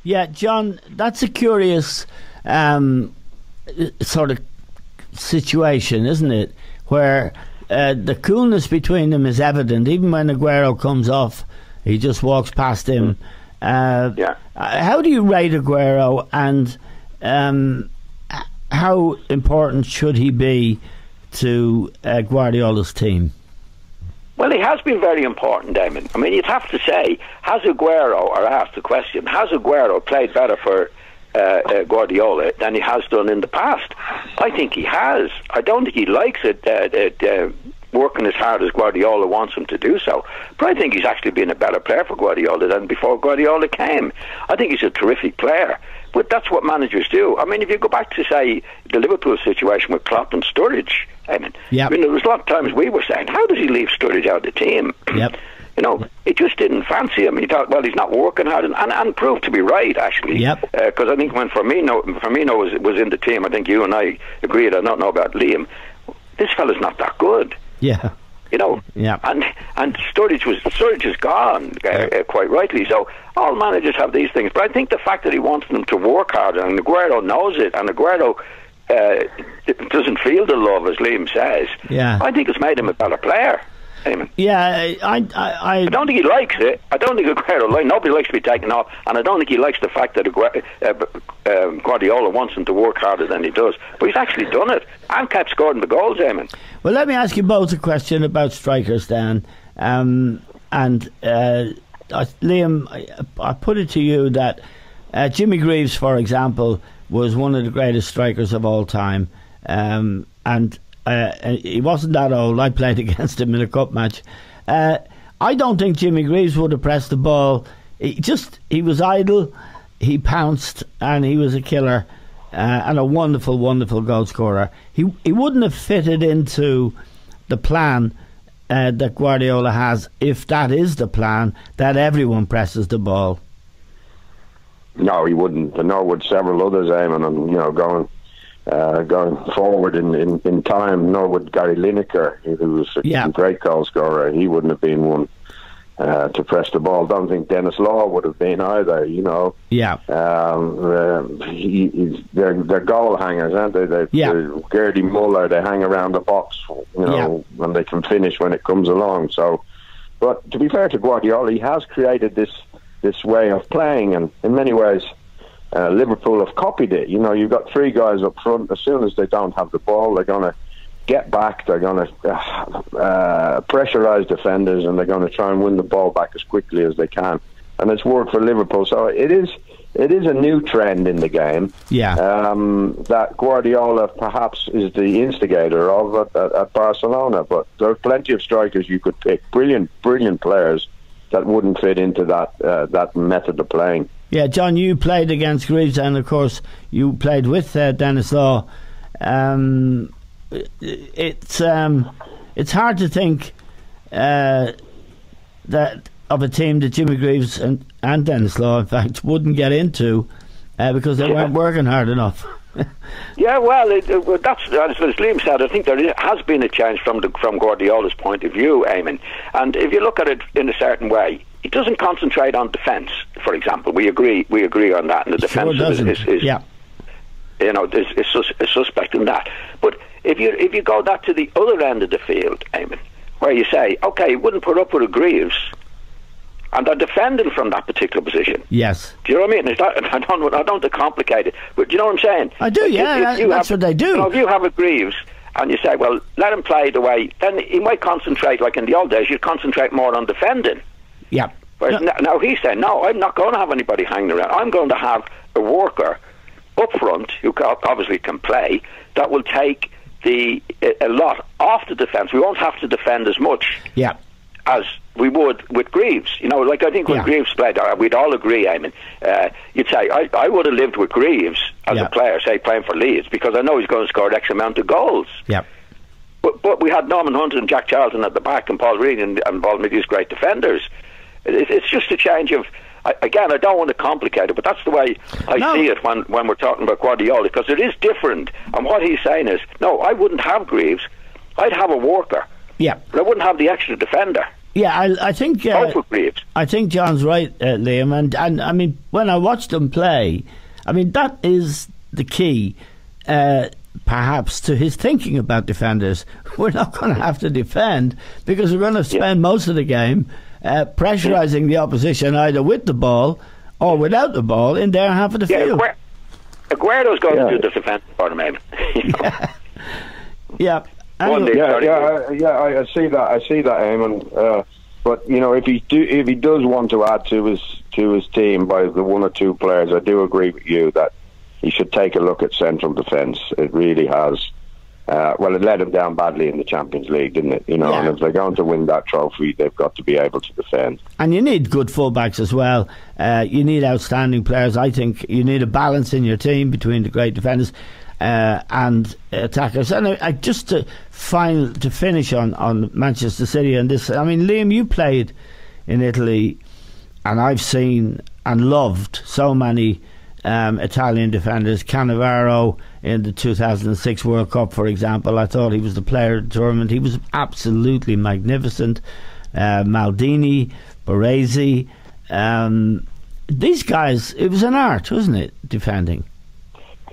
Yeah, John, that's a curious sort of situation, isn't it? Where the coolness between them is evident. Even when Aguero comes off, he just walks past him. How do you rate Aguero, and how important should he be to Guardiola's team? Well, he has been very important, Damon. I mean, you'd have to say, has Aguero, or ask the question, has Aguero played better for Guardiola than he has done in the past? I think he has. I don't think he likes it working as hard as Guardiola wants him to do so. But I think he's actually been a better player for Guardiola than before Guardiola came. I think he's a terrific player. But that's what managers do. I mean, if you go back to, say, the Liverpool situation with Klopp and Sturridge, I mean, there was a lot of times we were saying, how does he leave Sturridge out of the team? You know, he just didn't fancy him. He thought, well, he's not working hard, and proved to be right, actually. Because I think when Firmino was in the team, I think you and I agreed, I don't know about Liam, this fella's not that good. You know, and Sturridge is gone, quite rightly. So all managers have these things, but I think the fact that he wants them to work harder, and Aguero knows it, and Aguero doesn't feel the love, as Liam says. I think it's made him a better player. Eamon. I don't think he likes it. I don't think Aguero nobody likes to be taken off, and I don't think he likes the fact that Guardiola wants him to work harder than he does. But he's actually done it and kept scoring the goals, Eamon. Well, let me ask you both a question about strikers, Dan. Liam, I put it to you that Jimmy Greaves, for example, was one of the greatest strikers of all time, and he wasn't that old. I played against him in a cup match. I don't think Jimmy Greaves would have pressed the ball. He was idle, he pounced, and he was a killer, and a wonderful, wonderful goal scorer. He wouldn't have fitted into the plan that Guardiola has, if that is the plan, that everyone presses the ball. No, he wouldn't. And nor would several others, Eamon, and going forward in time, nor would Gary Lineker, who was a great goal scorer. He wouldn't have been one to press the ball. Don't think Dennis Law would have been either. They're goal hangers, aren't they? They're Gerdie Muller. They hang around the box, and they can finish when it comes along. So, but to be fair to Guardiola, he has created this way of playing, and in many ways Liverpool have copied it. You've got three guys up front. As soon as they don't have the ball, they're going to get back, they're going to pressurise defenders, and they're going to try and win the ball back as quickly as they can. And it's worked for Liverpool. So it is a new trend in the game that Guardiola perhaps is the instigator of at Barcelona. But there are plenty of strikers you could pick, brilliant players that wouldn't fit into that method of playing. Yeah, John, you played against Greaves, and of course you played with Dennis Law. It's hard to think that of a team that Jimmy Greaves and Dennis Law, in fact, wouldn't get into because they weren't working hard enough. Well, that's as Liam said. I think there has been a change from Guardiola's point of view, Eamon. And if you look at it in a certain way, he doesn't concentrate on defence. For example, we agree on that, and the defence is suspect in that. But if you go that to the other end of the field, Eamon, where you say, okay, you wouldn't put up with a Greaves, and they're defending from that particular position. Yes. Do you know what I mean? I don't want to complicate it, but do you know what I'm saying? I do, that's what they do. If you have a Greaves and you say, well, let him play the way, then he might concentrate, like in the old days, you'd concentrate more on defending. Yeah. Whereas now he's saying, no, I'm not going to have anybody hanging around. I'm going to have a worker up front who obviously can play, that will take a lot off the defence. We won't have to defend as much as we would with Greaves. Like I think when Greaves played, we'd all agree, I mean, you'd say, I would have lived with Greaves as a player, say, playing for Leeds, because I know he's going to score X amount of goals. Yeah. But we had Norman Hunt and Jack Charlton at the back, and Paul Reed and Paul Middy's great defenders. It's just a change of... Again, I don't want to complicate it, but that's the way I see it when we're talking about Guardiola, because it is different. And what he's saying is, no, I wouldn't have Greaves. I'd have a worker. Yeah. But I wouldn't have the extra defender. Yeah, I think I think John's right, Liam, and I mean, when I watched them play, I mean, that is the key, perhaps, to his thinking about defenders. We're not going to have to defend because we're going to spend most of the game pressurising the opposition either with the ball or without the ball in their half of the field. Aguero's going to do the defence for him, Eamon. Yeah. I see that. I see that, Eamon. But you know, if he does want to add to his team by the one or two players, I do agree with you that he should take a look at central defence. It really has. Well, it let him down badly in the Champions League, didn't it? You know, and if they're going to win that trophy, they've got to be able to defend. And you need good fullbacks as well. You need outstanding players. I think you need a balance in your team between the great defenders and attackers. And just to finish on Manchester City and this, I mean, Liam, you played in Italy, and I've seen and loved so many Italian defenders. Cannavaro in the 2006 World Cup, for example, I thought he was the player of the tournament. He was absolutely magnificent. Maldini, Baresi, these guys, it was an art, wasn't it, defending?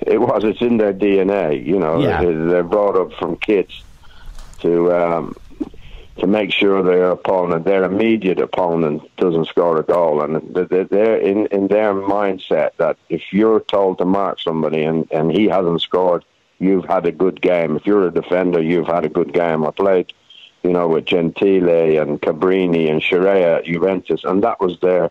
It was. It's in their DNA, you know. They're brought up from kids to make sure their immediate opponent doesn't score a goal, and they're in their mindset that if you're told to mark somebody and he hasn't scored, you've had a good game. If you're a defender, you've had a good game. I played, you know, with Gentile and Cabrini and Scirea at Juventus, and that was their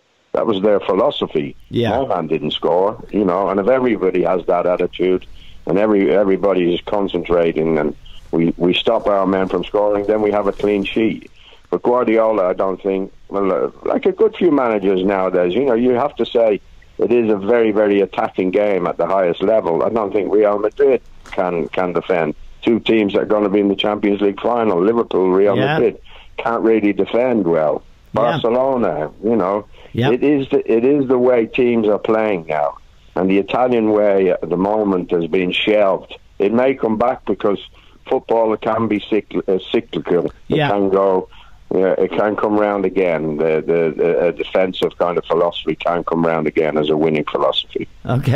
philosophy. My man didn't score, you know, and if everybody has that attitude and everybody is concentrating and we stop our men from scoring, then we have a clean sheet. But Guardiola, I don't think, well, like a good few managers nowadays, you know, you have to say it is a very, very attacking game at the highest level. I don't think Real Madrid can defend. Two teams that are going to be in the Champions League final, Liverpool, Real Madrid, can't really defend well. Barcelona, you know, it is the way teams are playing now. And the Italian way at the moment has been shelved. It may come back because football can be cyclical. It can go. It can come round again. The defensive kind of philosophy can come round again as a winning philosophy. Okay.